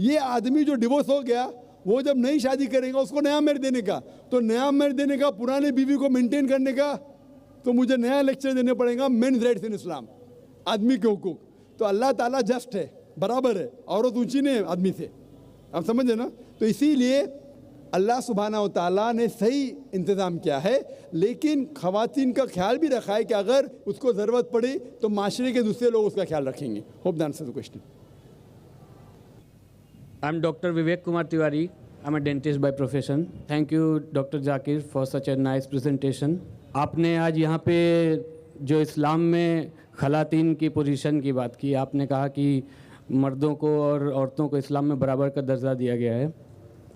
ये आदमी जो डिवोर्स हो गया वो जब नई शादी करेगा उसको नया महर देने का। तो नया महर देने का, पुराने बीवी को मेंटेन करने का, तो मुझे नया लेक्चर देने पड़ेगा, मेन्स राइट्स इन इस्लाम, आदमी के हुकूक। तो अल्लाह ताला जस्ट है, बराबर है, औरत ऊंची नहीं है आदमी से, आप समझे ना। तो इसीलिए अल्लाह सुब्हानहू तआला ने सही इंतज़ाम किया है। लेकिन ख़वातीन का ख्याल भी रखा है कि अगर उसको ज़रूरत पड़ी तो माशरे के दूसरे लोग उसका ख्याल रखेंगे। Hope that answers the question. I'm Dr. Vivek Kumar Tiwari. I'm a dentist by profession. Thank you, Dr. Zakir, for such a nice presentation. आपने आज यहाँ पे जो इस्लाम में ख़वातीन की पोजीशन की बात की, आपने कहा कि मर्दों को और औरतों को इस्लाम में बराबर का दर्जा दिया गया है।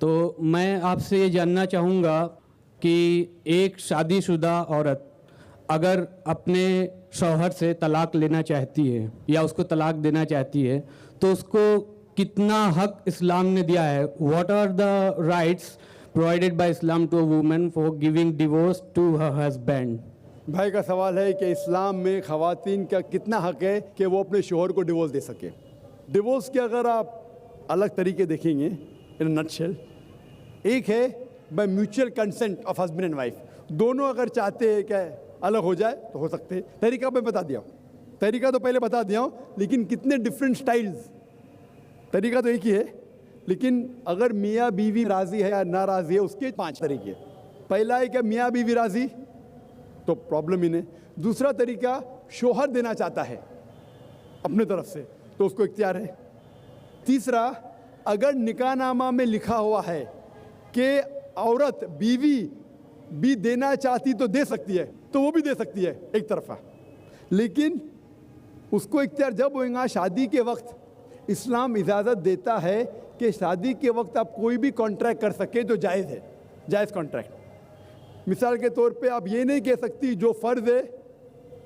तो मैं आपसे ये जानना चाहूँगा कि एक शादीशुदा औरत अगर अपने शौहर से तलाक लेना चाहती है या उसको तलाक देना चाहती है तो उसको कितना हक इस्लाम ने दिया है? What are the rights provided by Islam to a woman for giving divorce to her husband? भाई का सवाल है कि इस्लाम में ख़वातीन का कितना हक है कि वो अपने शोहर को डिवोर्स दे सके। डिवोर्स के अगर आप अलग तरीके देखेंगे इन नटशेल, एक है by mutual consent of husband and wife, दोनों अगर चाहते हैं कि अलग हो जाए तो हो सकते हैं। तरीका मैं बता दिया हूँ, तरीका तो पहले बता दिया हूँ, लेकिन कितने डिफरेंट स्टाइल्स। तरीका तो एक ही है, लेकिन अगर मियाँ बीवी राज़ी है या नाराज़ी है उसके 5 तरीके। पहला है कि मियाँ बीवी राज़ी तो प्रॉब्लम ही नहीं। दूसरा तरीका, शोहर देना चाहता है अपने तरफ से तो उसको इख्तियार है। तीसरा, अगर निकाहनामा में लिखा हुआ है कि औरत बीवी भी देना चाहती तो दे सकती है तो वो भी दे सकती है एक तरफा, लेकिन उसको इख्तियार जब होगा शादी के वक्त। इस्लाम इजाज़त देता है कि शादी के वक्त आप कोई भी कॉन्ट्रैक्ट कर सके जो जायज़ है, जायज़ कॉन्ट्रैक्ट। मिसाल के तौर पे आप ये नहीं कह सकती जो फ़र्ज़ है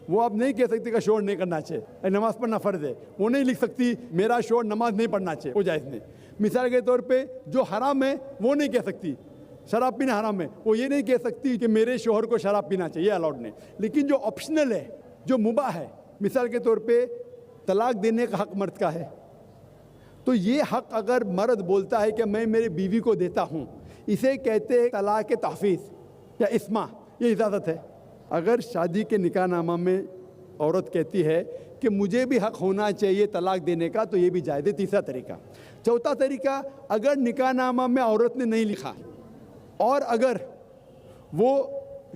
वो आप नहीं कह सकती का शोर नहीं करना चाहिए, नमाज़ पढ़ना फ़र्ज़ है, वो नहीं लिख सकती मेरा शोर नमाज नहीं पढ़ना चाहिए, वो जायज़ नहीं। मिसाल के तौर पे जो हराम है वो नहीं कह सकती, शराब पीना हराम है, वो ये नहीं कह सकती कि मेरे शोहर को शराब पीना चाहिए, अलाउड नहीं। लेकिन जो ऑप्शनल है, जो मुबाह है, मिसाल के तौर पे तलाक देने का हक मर्द का है, तो ये हक अगर मर्द बोलता है कि मैं मेरी बीवी को देता हूँ, इसे कहते हैं तलाक तहफ़ीज़ या इस्मा, ये इजाज़त है। अगर शादी के निकाहनामा में औरत कहती है कि मुझे भी हक होना चाहिए तलाक देने का, तो ये भी जायज़ है। तीसरा तरीका। चौथा तरीका, अगर निकाहनामा में औरत ने नहीं लिखा और अगर वो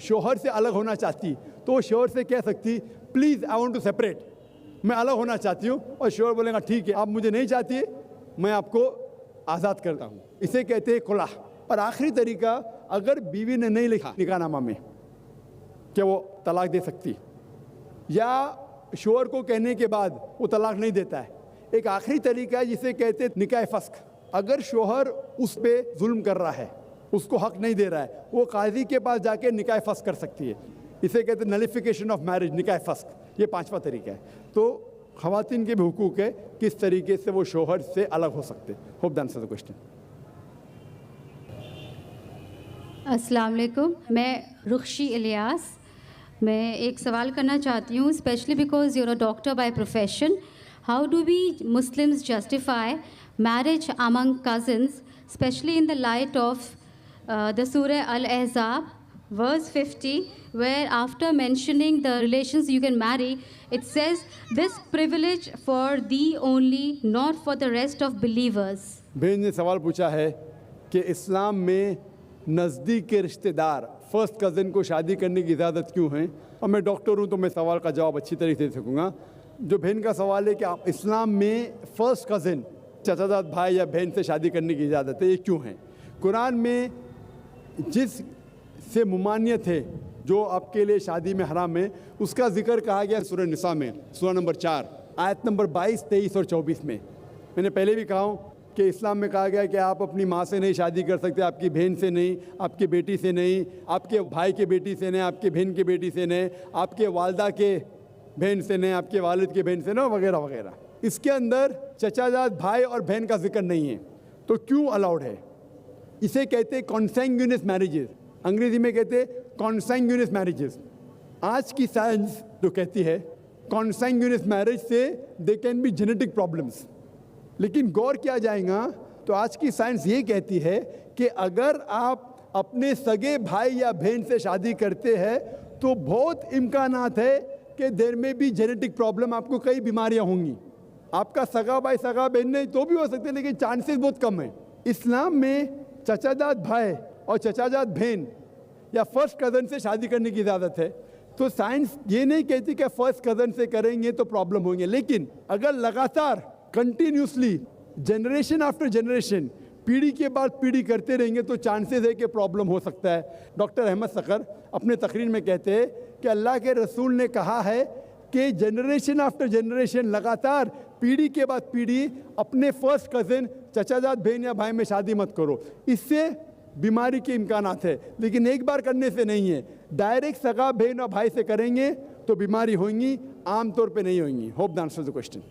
शोहर से अलग होना चाहती तो वो शोहर से कह सकती please I want to separate, मैं अलग होना चाहती हूँ, और शोहर बोलेगा ठीक है आप मुझे नहीं चाहती, मैं आपको आज़ाद करता हूँ, इसे कहते हैं खुला। और आखिरी तरीका, अगर बीवी ने नहीं लिखा निकाहनामा में कि वो तलाक दे सकती या शोहर को कहने के बाद वो तलाक नहीं देता है, एक आखिरी तरीका है जिसे कहते हैं निकाह फस्क। अगर शोहर उस पर जुल्म कर रहा है, उसको हक नहीं दे रहा है, वो काजी के पास जाके निकाह फस्क कर सकती है, इसे कहते हैं नलिफिकेशन ऑफ मैरिज, निकाह फस्क। ये 5वां तरीका है। तो ख़वातीन के भी हुकूक है किस तरीके से वो शोहर से अलग हो सकते। Hope that answers the question. अस्सलाम वालेकुम, मैं रुखशी इलियास। मैं एक सवाल करना चाहती हूँ, specially because you're a doctor by profession, how do we Muslims justify marriage among cousins, specially in the light of the Surah Al-Ahzab, verse 50, where after mentioning the relations you can marry, it says, this privilege for thee only, not for the rest of believers. बहन ने सवाल पूछा है कि इस्लाम में नज़दीक के रिश्तेदार फर्स्ट कज़न को शादी करने की इजाज़त क्यों है, और मैं डॉक्टर हूँ तो मैं सवाल का जवाब अच्छी तरीके से दे सकूँगा। जो बहन का सवाल है कि आप इस्लाम में फ़र्स्ट कज़न, चाचाजाद भाई या बहन से शादी करने की इजाज़त है, ये क्यों है? कुरान में जिस से मुमानियत है जो आपके लिए शादी में हराम है, उसका जिक्र कहा गया सूरह निसा में, सूरह नंबर 4 आयत नंबर 22, 23 और 24 में। मैंने पहले भी कहा हूँ कि इस्लाम में कहा गया कि आप अपनी माँ से नहीं शादी कर सकते, आपकी बहन से नहीं, आपकी बेटी से नहीं, आपके भाई के बेटी से नहीं, आपके बहन के बेटी से नहीं, आपके वालदा के बहन से नहीं, आपके वालिद के बहन से नहीं, वगैरह वगैरह। इसके अंदर चचाजाद भाई और बहन का जिक्र नहीं है, तो क्यों अलाउड है? इसे कहते हैं कॉन्सैंग्यूनियस मैरिजेस, अंग्रेजी में कहते हैं कॉन्सैंग्यूनियस मैरिजेस। आज की साइंस जो कहती है कॉन्सैंग्यूनियस मैरिज से they can be genetic problems, लेकिन गौर किया जाएगा तो आज की साइंस ये कहती है कि अगर आप अपने सगे भाई या बहन से शादी करते हैं तो बहुत इम्कानात है कि देर में भी जेनेटिक प्रॉब्लम, आपको कई बीमारियां होंगी। आपका सगा भाई सगा बहन नहीं तो भी हो सकते, लेकिन चांसेस बहुत कम है। इस्लाम में चचाजाद भाई और चचाजाद बहन या फर्स्ट कज़न से शादी करने की इजाज़त है, तो साइंस ये नहीं कहती कि फर्स्ट कज़न से करेंगे तो प्रॉब्लम होंगे, लेकिन अगर लगातार कंटिन्यूसली जनरेशन आफ्टर जनरेशन, पीढ़ी के बाद पीढ़ी करते रहेंगे तो चांसेस है कि प्रॉब्लम हो सकता है। डॉक्टर अहमद सकर अपने तकरीर में कहते हैं कि अल्लाह के रसूल ने कहा है कि जनरेशन आफ्टर जनरेशन, लगातार पीढ़ी के बाद पीढ़ी अपने फर्स्ट कज़न, चचाजाद बहन या भाई में शादी मत करो। इससे बीमारी के इम्कानात है, लेकिन एक बार करने से नहीं है। डायरेक्ट सगा बहन और भाई से करेंगे तो बीमारी होंगी, आमतौर पे नहीं होंगी। Hope the answer the question.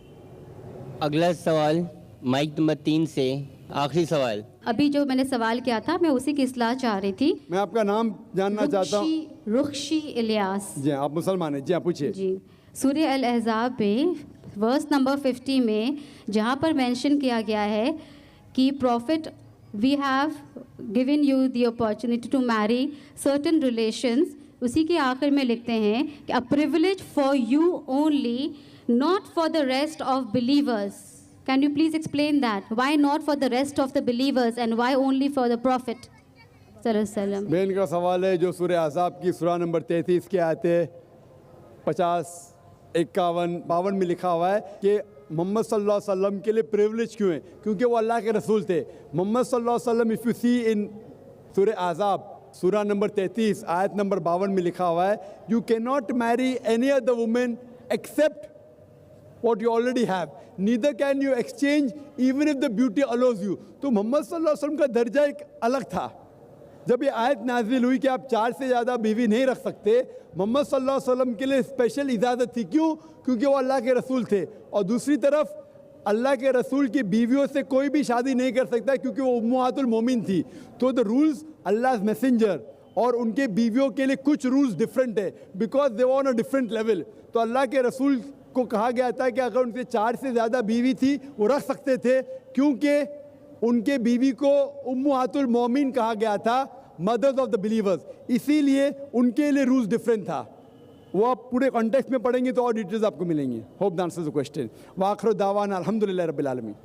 अगला सवाल माइक नंबर 3 से, आखिरी सवाल। अभी जो मैंने सवाल किया था मैं उसी की इस्लाह चाह रही थी। मैं आपका नाम जानना चाहता हूँ। रुखशी इलियास। जी आप मुसलमान हैं? जी आप पूछिए। जी, सूर्य अल अहज़ाब में वर्स नंबर 50 में जहाँ पर मेंशन किया गया है कि prophet we have given you the opportunity to marry certain relations, उसी के आखिर में लिखते हैं कि a privilege for you only, not for the rest of believers. Can you please explain that, why not for the rest of the believers and why only for the prophet सल्लल्लाहु। बहन का सवाल है जो सूरह अहज़ाब की सूरा नंबर 33 के आयते 50, 51, 52 में लिखा हुआ है कि मोहम्मद सल्लल्लाहु अलैहि वसल्लम के लिए प्रिविलेज क्यों है? क्योंकि वो अल्लाह के रसूल थे। मोहम्मद सल्लल्लाहु अलैहि वसल्लम, इफ़ यू सी इन सूरह अहज़ाब सूरा नंबर 33 आयत नंबर 52 में लिखा हुआ है, you can not marry any other women except what you already have, neither can you exchange even if the beauty allows you। तो मोहम्मद सल्लल्लाहु अलैहि वसल्लम का दर्जा एक अलग था। जब ये आयत नाजिल हुई कि आप 4 से ज़्यादा बीवी नहीं रख सकते, मोहम्मद सल्लल्लाहु अलैहि वसल्लम के लिए स्पेशल इजाज़त थी। क्यों? क्योंकि वो अल्लाह के रसूल थे, और दूसरी तरफ अल्लाह के रसूल की बीवियों से कोई भी शादी नहीं कर सकता क्योंकि वो उम्महातुल मोमिन थी। तो द रूल्स अल्लाह मैसेंजर और उनके बीवियों के लिए कुछ रूल्स डिफरेंट है, because they were on a different level. तो अल्लाह के रसूल को कहा गया था कि अगर उनके 4 से ज़्यादा बीवी थी वो रख सकते थे, क्योंकि उनके बीवी को उम्महातुल मोमिन कहा गया था, मदर्स ऑफ द बिलीवर्स, इसीलिए उनके लिए रूल्स डिफरेंट था। वो आप पूरे कॉन्टेक्स्ट में पढ़ेंगे तो और डिटेल्स आपको मिलेंगी। Hope the answer the question. वाखिर दावाना अल्हम्दुलिल्लाह रब्बिल आलमीन।